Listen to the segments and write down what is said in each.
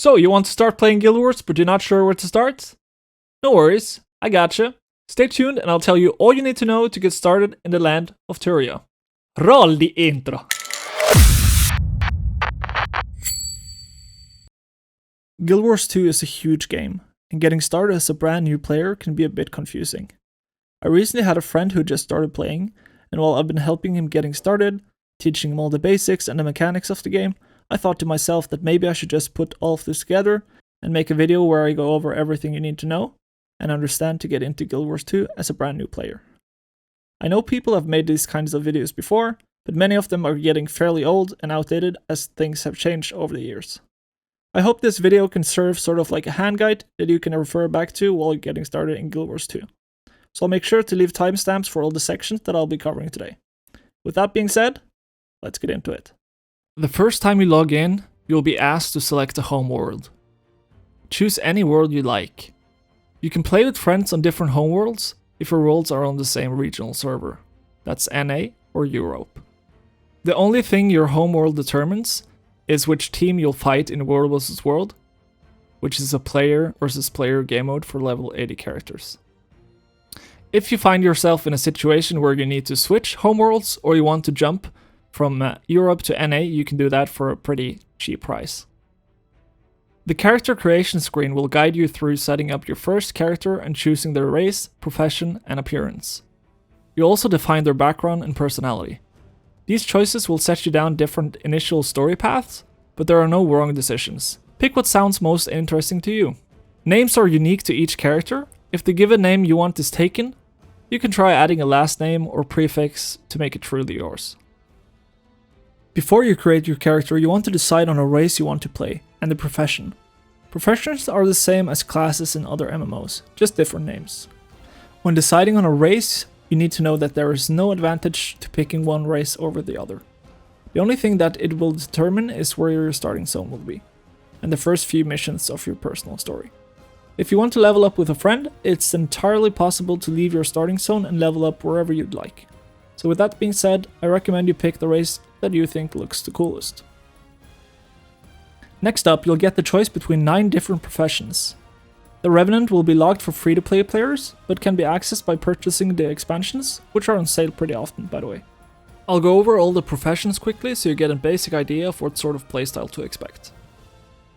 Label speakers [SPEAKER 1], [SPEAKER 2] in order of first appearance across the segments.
[SPEAKER 1] So, you want to start playing Guild Wars, but you're not sure where to start? No worries, I gotcha. Stay tuned and I'll tell you all you need to know to get started in the land of Turia. Roll the intro! Guild Wars 2 is a huge game, and getting started as a brand new player can be a bit confusing. I recently had a friend who just started playing, and while I've been helping him getting started, teaching him all the basics and the mechanics of the game, I thought to myself that maybe I should just put all of this together and make a video where I go over everything you need to know and understand to get into Guild Wars 2 as a brand new player. I know people have made these kinds of videos before, but many of them are getting fairly old and outdated as things have changed over the years. I hope this video can serve sort of like a hand guide that you can refer back to while you're getting started in Guild Wars 2. So I'll make sure to leave timestamps for all the sections that I'll be covering today. With that being said, let's get into it. The first time you log in, you'll be asked to select a home world. Choose any world you like. You can play with friends on different home worlds if your worlds are on the same regional server. That's NA or Europe. The only thing your home world determines is which team you'll fight in World vs. World, which is a player versus player game mode for level 80 characters. If you find yourself in a situation where you need to switch homeworlds or you want to jump from Europe to NA, you can do that for a pretty cheap price. The character creation screen will guide you through setting up your first character and choosing their race, profession, and appearance. You also define their background and personality. These choices will set you down different initial story paths, but there are no wrong decisions. Pick what sounds most interesting to you. Names are unique to each character. If the given name you want is taken, you can try adding a last name or prefix to make it truly yours. Before you create your character, you want to decide on a race you want to play, and the profession. Professions are the same as classes in other MMOs, just different names. When deciding on a race, you need to know that there is no advantage to picking one race over the other. The only thing that it will determine is where your starting zone will be, and the first few missions of your personal story. If you want to level up with a friend, it's entirely possible to leave your starting zone and level up wherever you'd like. So with that being said, I recommend you pick the race that you think looks the coolest. Next up, you'll get the choice between 9 different professions. The Revenant will be locked for free-to-play players, but can be accessed by purchasing the expansions, which are on sale pretty often, by the way. I'll go over all the professions quickly so you get a basic idea of what sort of playstyle to expect.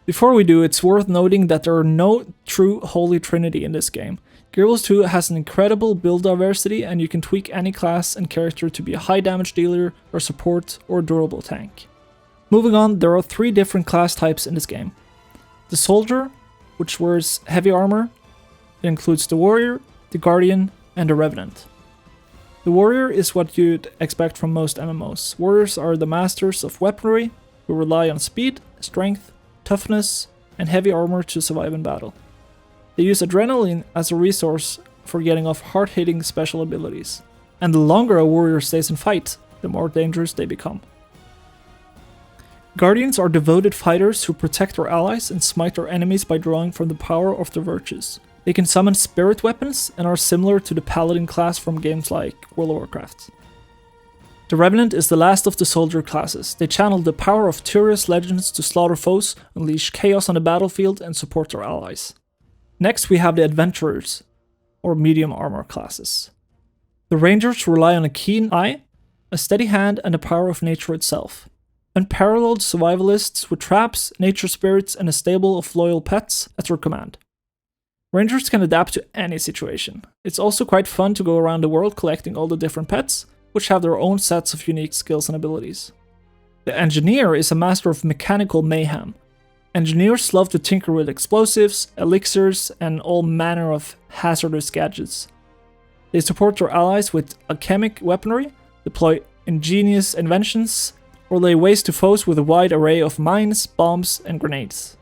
[SPEAKER 1] Before we do, it's worth noting that there are no true holy trinity in this game. Guild Wars 2 has an incredible build diversity, and you can tweak any class and character to be a high damage dealer, or support, or durable tank. Moving on, there are 3 different class types in this game. The Soldier, which wears heavy armor. It includes the Warrior, the Guardian, and the Revenant. The Warrior is what you'd expect from most MMOs. Warriors are the masters of weaponry, who rely on speed, strength, toughness, and heavy armor to survive in battle. They use adrenaline as a resource for getting off hard-hitting special abilities. And the longer a warrior stays in fight, the more dangerous they become. Guardians are devoted fighters who protect their allies and smite their enemies by drawing from the power of their virtues. They can summon spirit weapons and are similar to the Paladin class from games like World of Warcraft. The Revenant is the last of the soldier classes. They channel the power of Turia's legends to slaughter foes, unleash chaos on the battlefield, and support their allies. Next, we have the Adventurers, or medium armor classes. The Rangers rely on a keen eye, a steady hand, and the power of nature itself. Unparalleled survivalists with traps, nature spirits, and a stable of loyal pets at their command. Rangers can adapt to any situation. It's also quite fun to go around the world collecting all the different pets, which have their own sets of unique skills and abilities. The Engineer is a master of mechanical mayhem. Engineers love to tinker with explosives, elixirs, and all manner of hazardous gadgets. They support their allies with alchemic weaponry, deploy ingenious inventions, or lay waste to foes with a wide array of mines, bombs, and grenades.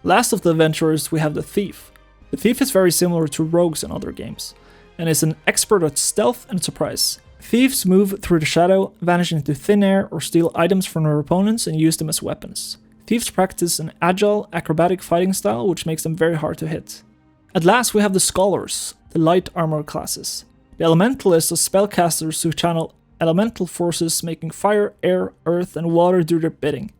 [SPEAKER 1] Last of the adventurers, we have the Thief. The Thief is very similar to rogues in other games, and is an expert at stealth and surprise. Thieves move through the shadow, vanish into thin air, or steal items from their opponents and use them as weapons. Thieves practice an agile, acrobatic fighting style, which makes them very hard to hit. At last, we have the Scholars, the light armor classes. The Elementalists are spellcasters who channel elemental forces, making fire, air, earth, and water do their bidding.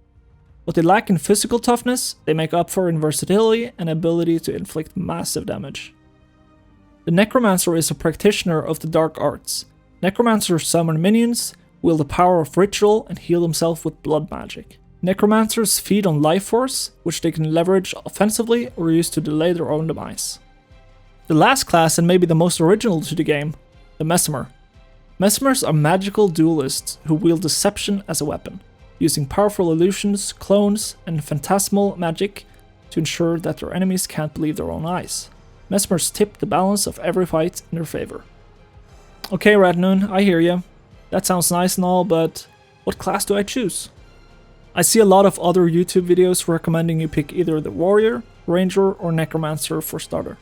[SPEAKER 1] What they lack in physical toughness, they make up for in versatility and ability to inflict massive damage. The Necromancer is a practitioner of the dark arts. Necromancers summon minions, wield the power of ritual, and heal themselves with blood magic. Necromancers feed on life force, which they can leverage offensively or use to delay their own demise. The last class, and maybe the most original to the game, the Mesmer. Mesmers are magical duelists who wield deception as a weapon, using powerful illusions, clones, and phantasmal magic to ensure that their enemies can't believe their own eyes. Mesmers tip the balance of every fight in their favor. Okay, Renown, I hear ya. That sounds nice and all, but what class do I choose? I see a lot of other YouTube videos recommending you pick either the Warrior, Ranger, or Necromancer for starter.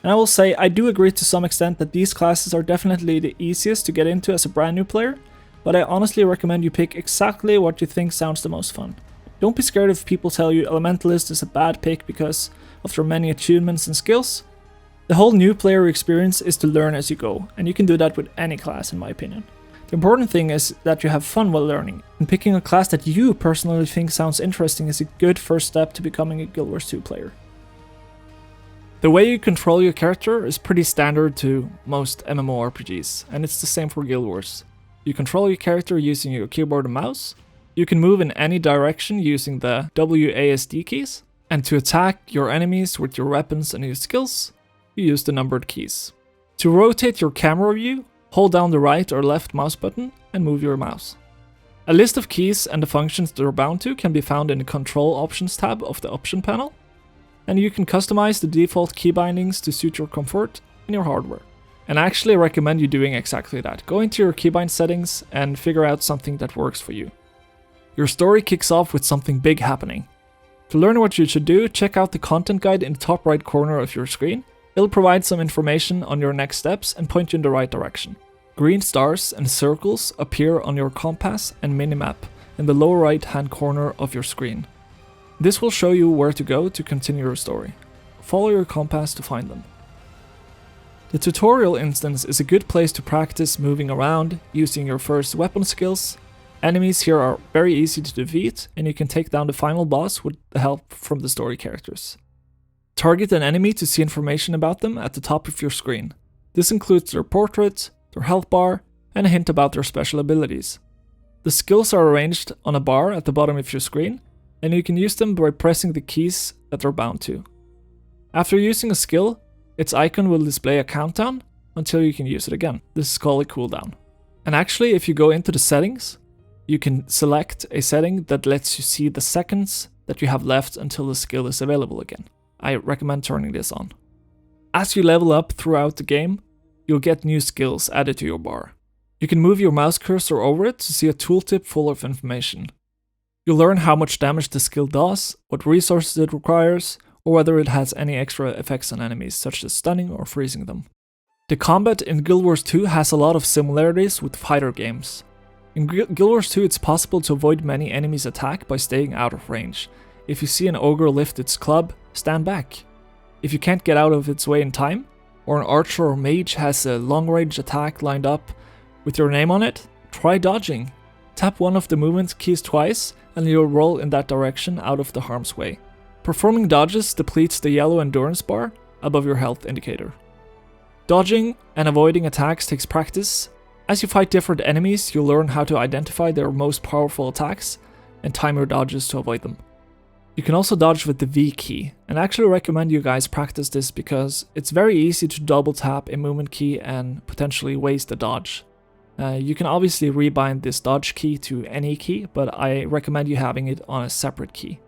[SPEAKER 1] And I will say, I do agree to some extent that these classes are definitely the easiest to get into as a brand new player, but I honestly recommend you pick exactly what you think sounds the most fun. Don't be scared if people tell you Elementalist is a bad pick because of their many attunements and skills. The whole new player experience is to learn as you go, and you can do that with any class in my opinion. The important thing is that you have fun while learning, and picking a class that you personally think sounds interesting is a good first step to becoming a Guild Wars 2 player. The way you control your character is pretty standard to most MMORPGs, and it's the same for Guild Wars. You control your character using your keyboard and mouse, you can move in any direction using the WASD keys, and to attack your enemies with your weapons and your skills, you use the numbered keys. To rotate your camera view, hold down the right or left mouse button and move your mouse. A list of keys and the functions they're bound to can be found in the Control Options tab of the option panel, and you can customize the default keybindings to suit your comfort and your hardware. And I actually recommend you doing exactly that. Go into your keybind settings and figure out something that works for you. Your story kicks off with something big happening. To learn what you should do, check out the content guide in the top right corner of your screen. It'll provide some information on your next steps and point you in the right direction. Green stars and circles appear on your compass and minimap in the lower right hand corner of your screen. This will show you where to go to continue your story. Follow your compass to find them. The tutorial instance is a good place to practice moving around, using your first weapon skills. Enemies here are very easy to defeat, and you can take down the final boss with the help from the story characters. Target an enemy to see information about them at the top of your screen. This includes their portrait, their health bar, and a hint about their special abilities. The skills are arranged on a bar at the bottom of your screen, and you can use them by pressing the keys that they're bound to. After using a skill, its icon will display a countdown until you can use it again. This is called a cooldown. And actually, if you go into the settings, you can select a setting that lets you see the seconds that you have left until the skill is available again. I recommend turning this on. As you level up throughout the game, you'll get new skills added to your bar. You can move your mouse cursor over it to see a tooltip full of information. You'll learn how much damage the skill does, what resources it requires, or whether it has any extra effects on enemies, such as stunning or freezing them. The combat in Guild Wars 2 has a lot of similarities with fighter games. In Guild Wars 2 it's possible to avoid many enemies' attack by staying out of range. If you see an ogre lift its club, stand back. If you can't get out of its way in time, or an archer or mage has a long-range attack lined up with your name on it, try dodging. Tap one of the movement keys twice and you'll roll in that direction out of the harm's way. Performing dodges depletes the yellow endurance bar above your health indicator. Dodging and avoiding attacks takes practice. As you fight different enemies, you'll learn how to identify their most powerful attacks and time your dodges to avoid them. You can also dodge with the V key, and I actually recommend you guys practice this because it's very easy to double tap a movement key and potentially waste a dodge. You can obviously rebind this dodge key to any key, but I recommend you having it on a separate key.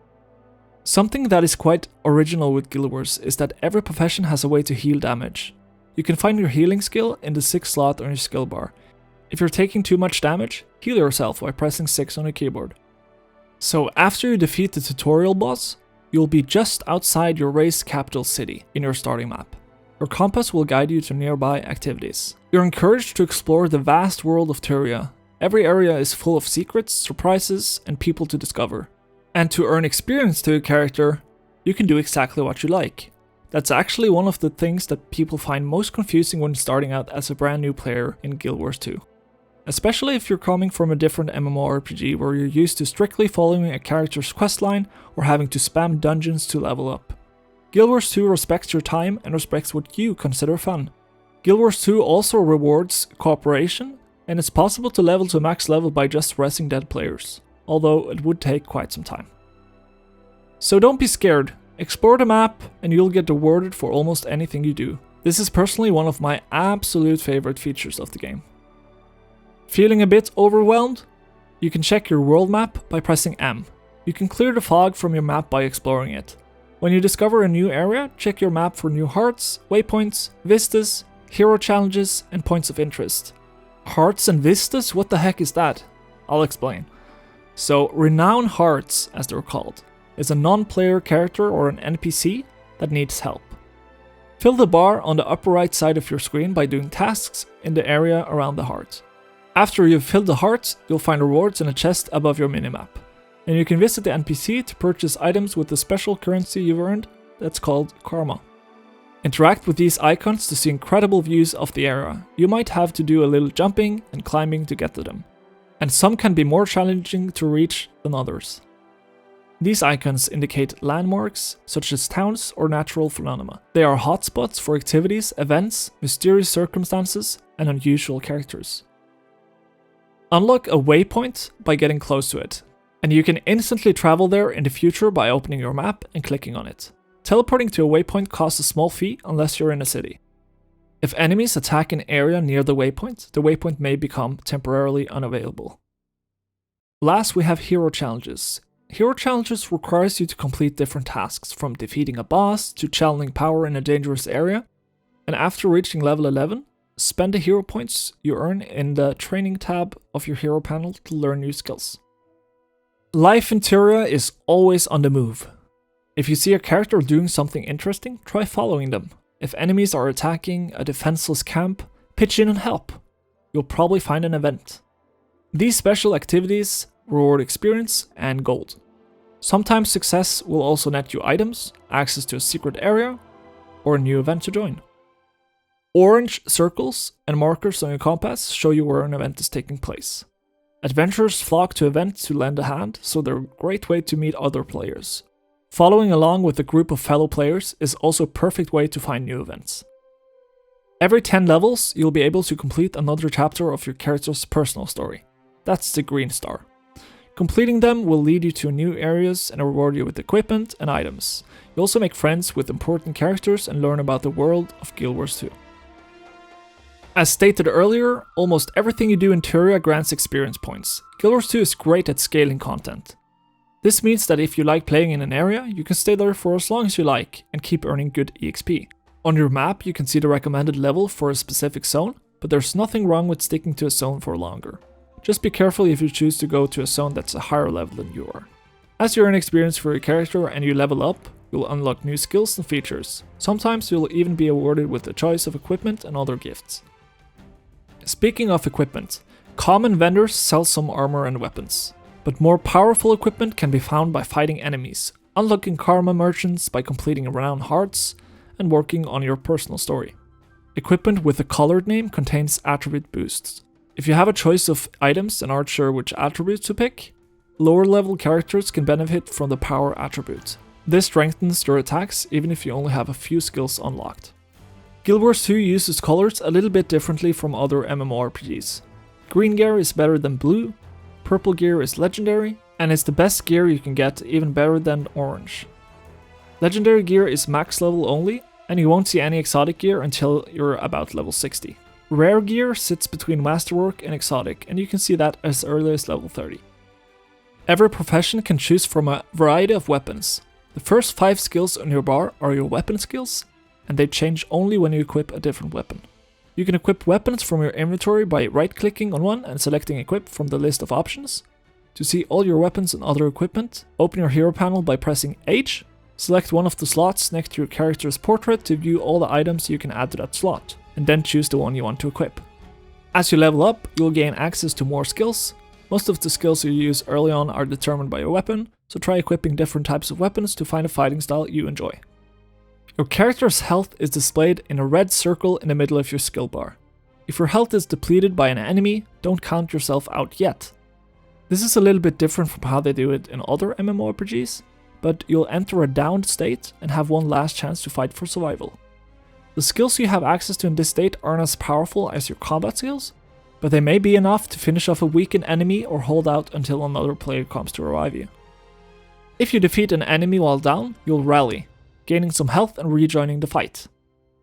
[SPEAKER 1] Something that is quite original with Guild Wars is that every profession has a way to heal damage. You can find your healing skill in the 6th slot on your skill bar. If you're taking too much damage, heal yourself by pressing 6 on your keyboard. So after you defeat the tutorial boss, you'll be just outside your race capital city in your starting map. Your compass will guide you to nearby activities. You're encouraged to explore the vast world of Turia. Every area is full of secrets, surprises, and people to discover. And to earn experience to your character, you can do exactly what you like. That's actually one of the things that people find most confusing when starting out as a brand new player in Guild Wars 2. especially if you're coming from a different MMORPG where you're used to strictly following a character's questline or having to spam dungeons to level up. Guild Wars 2 respects your time and respects what you consider fun. Guild Wars 2 also rewards cooperation, and it's possible to level to max level by just resing dead players, although it would take quite some time. So don't be scared, explore the map and you'll get rewarded for almost anything you do. This is personally one of my absolute favorite features of the game. Feeling a bit overwhelmed? You can check your world map by pressing M. You can clear the fog from your map by exploring it. When you discover a new area, check your map for new hearts, waypoints, vistas, hero challenges, and points of interest. Hearts and vistas? What the heck is that? I'll explain. So, Renown Hearts, as they're called, is a non-player character or an NPC that needs help. Fill the bar on the upper right side of your screen by doing tasks in the area around the heart. After you've filled the heart, you'll find rewards in a chest above your minimap. And you can visit the NPC to purchase items with the special currency you've earned that's called Karma. Interact with these icons to see incredible views of the area. You might have to do a little jumping and climbing to get to them. And some can be more challenging to reach than others. These icons indicate landmarks, such as towns or natural phenomena. They are hotspots for activities, events, mysterious circumstances, and unusual characters. Unlock a waypoint by getting close to it, and you can instantly travel there in the future by opening your map and clicking on it. Teleporting to a waypoint costs a small fee unless you're in a city. If enemies attack an area near the waypoint may become temporarily unavailable. Last, we have hero challenges. Hero challenges requires you to complete different tasks, from defeating a boss to channeling power in a dangerous area, and after reaching level 11, spend the hero points you earn in the training tab of your hero panel to learn new skills. Life in Tyria is always on the move. If you see a character doing something interesting, try following them. If enemies are attacking a defenseless camp, pitch in and help. You'll probably find an event. These special activities reward experience and gold. Sometimes success will also net you items, access to a secret area, or a new event to join. Orange circles and markers on your compass show you where an event is taking place. Adventurers flock to events to lend a hand, so they're a great way to meet other players. Following along with a group of fellow players is also a perfect way to find new events. Every 10 levels, you'll be able to complete another chapter of your character's personal story. That's the green star. Completing them will lead you to new areas and reward you with equipment and items. You also make friends with important characters and learn about the world of Guild Wars 2. As stated earlier, almost everything you do in Tyria grants experience points. Guild Wars 2 is great at scaling content. This means that if you like playing in an area, you can stay there for as long as you like and keep earning good EXP. On your map, you can see the recommended level for a specific zone, but there's nothing wrong with sticking to a zone for longer. Just be careful if you choose to go to a zone that's a higher level than you are. As you earn experience for your character and you level up, you'll unlock new skills and features. Sometimes you'll even be awarded with a choice of equipment and other gifts. Speaking of equipment, common vendors sell some armor and weapons, but more powerful equipment can be found by fighting enemies, unlocking karma merchants by completing Renown Hearts, and working on your personal story. Equipment with a colored name contains attribute boosts. If you have a choice of items and aren't sure which attribute to pick, lower level characters can benefit from the power attribute. This strengthens your attacks even if you only have a few skills unlocked. Guild Wars 2 uses colors a little bit differently from other MMORPGs. Green gear is better than blue, purple gear is legendary, and it's the best gear you can get, even better than orange. Legendary gear is max level only, and you won't see any exotic gear until you're about level 60. Rare gear sits between masterwork and exotic, and you can see that as early as level 30. Every profession can choose from a variety of weapons. The first 5 skills on your bar are your weapon skills, and they change only when you equip a different weapon. You can equip weapons from your inventory by right-clicking on one and selecting equip from the list of options. To see all your weapons and other equipment, open your hero panel by pressing H, select one of the slots next to your character's portrait to view all the items you can add to that slot, and then choose the one you want to equip. As you level up, you'll gain access to more skills. Most of the skills you use early on are determined by your weapon, so try equipping different types of weapons to find a fighting style you enjoy. Your character's health is displayed in a red circle in the middle of your skill bar. If your health is depleted by an enemy, don't count yourself out yet. This is a little bit different from how they do it in other MMORPGs, but you'll enter a downed state and have one last chance to fight for survival. The skills you have access to in this state aren't as powerful as your combat skills, but they may be enough to finish off a weakened enemy or hold out until another player comes to revive you. If you defeat an enemy while down, you'll rally, gaining some health and rejoining the fight.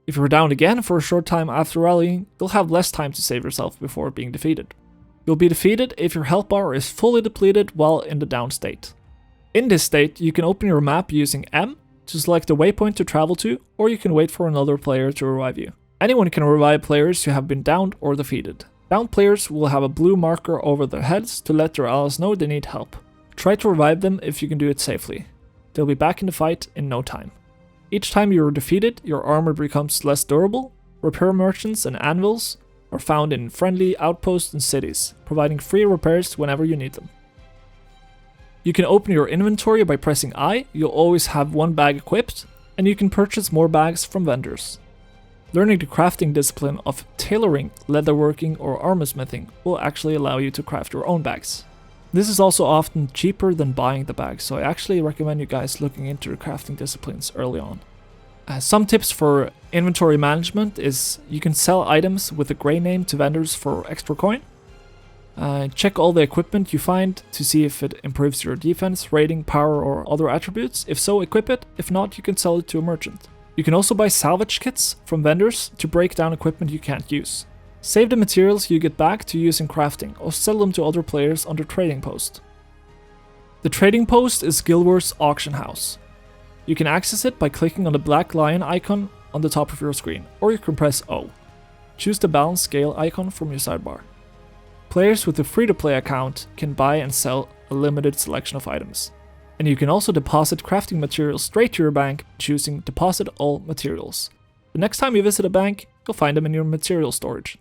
[SPEAKER 1] If you're down again for a short time after rallying, you'll have less time to save yourself before being defeated. You'll be defeated if your health bar is fully depleted while in the down state. In this state, you can open your map using M to select a waypoint to travel to, or you can wait for another player to revive you. Anyone can revive players who have been downed or defeated. Downed players will have a blue marker over their heads to let their allies know they need help. Try to revive them if you can do it safely. They'll be back in the fight in no time. Each time you are defeated, your armor becomes less durable. Repair merchants and anvils are found in friendly outposts and cities, providing free repairs whenever you need them. You can open your inventory by pressing I, you'll always have one bag equipped, and you can purchase more bags from vendors. Learning the crafting discipline of tailoring, leatherworking, or armorsmithing will actually allow you to craft your own bags. This is also often cheaper than buying the bags, so I actually recommend you guys looking into the crafting disciplines early on. Some tips for inventory management is you can sell items with a grey name to vendors for extra coin. Check all the equipment you find to see if it improves your defense, rating, power, or other attributes. If so, equip it. If not, you can sell it to a merchant. You can also buy salvage kits from vendors to break down equipment you can't use. Save the materials you get back to use in crafting, or sell them to other players under Trading Post. The Trading Post is Guild Wars' auction house. You can access it by clicking on the black lion icon on the top of your screen, or you can press O. Choose the balance scale icon from your sidebar. Players with a free-to-play account can buy and sell a limited selection of items. And you can also deposit crafting materials straight to your bank, choosing Deposit All Materials. The next time you visit a bank, you'll find them in your material storage.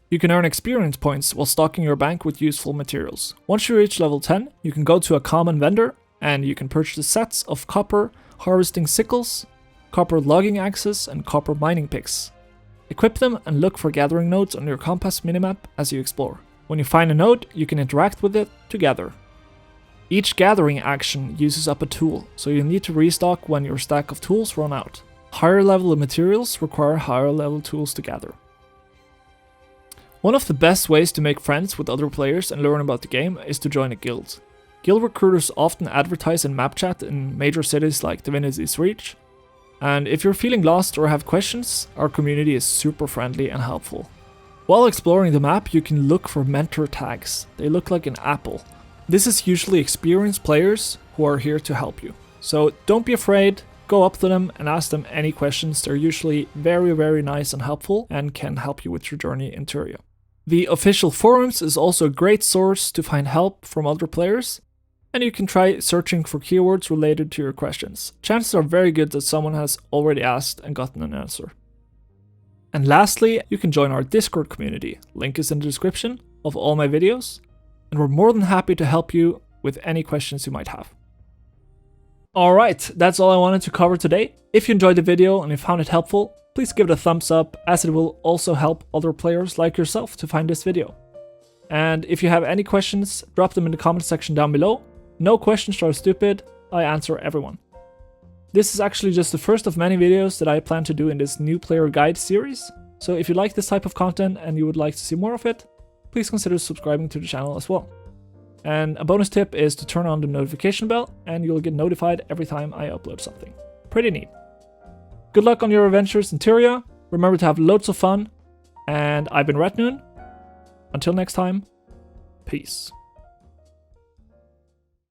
[SPEAKER 1] You can earn experience points while stocking your bank with useful materials. Once you reach level 10, you can go to a common vendor and you can purchase sets of copper harvesting sickles, copper logging axes, and copper mining picks. Equip them and look for gathering nodes on your compass minimap as you explore. When you find a node, you can interact with it to gather. Each gathering action uses up a tool, so you'll need to restock when your stack of tools run out. Higher level materials require higher level tools to gather. One of the best ways to make friends with other players and learn about the game is to join a guild. Guild recruiters often advertise in map chat in major cities like Divinity's Reach, and if you're feeling lost or have questions, our community is super friendly and helpful. While exploring the map, you can look for mentor tags. They look like an apple. This is usually experienced players who are here to help you. So don't be afraid, go up to them and ask them any questions. They're usually very nice and helpful and can help you with your journey in Turia. The official forums is also a great source to find help from other players, and you can try searching for keywords related to your questions. Chances are very good that someone has already asked and gotten an answer. And lastly, you can join our Discord community. Link is in the description of all my videos, and we're more than happy to help you with any questions you might have. Alright, that's all I wanted to cover today. If you enjoyed the video and you found it helpful, please give it a thumbs up, as it will also help other players like yourself to find this video. And if you have any questions, drop them in the comment section down below. No questions are stupid, I answer everyone. This is actually just the first of many videos that I plan to do in this new player guide series, so if you like this type of content and you would like to see more of it, please consider subscribing to the channel as well. And a bonus tip is to turn on the notification bell and you'll get notified every time I upload something. Pretty neat. Good luck on your adventures in Turia, remember to have loads of fun, and I've been Renown. Until next time, peace.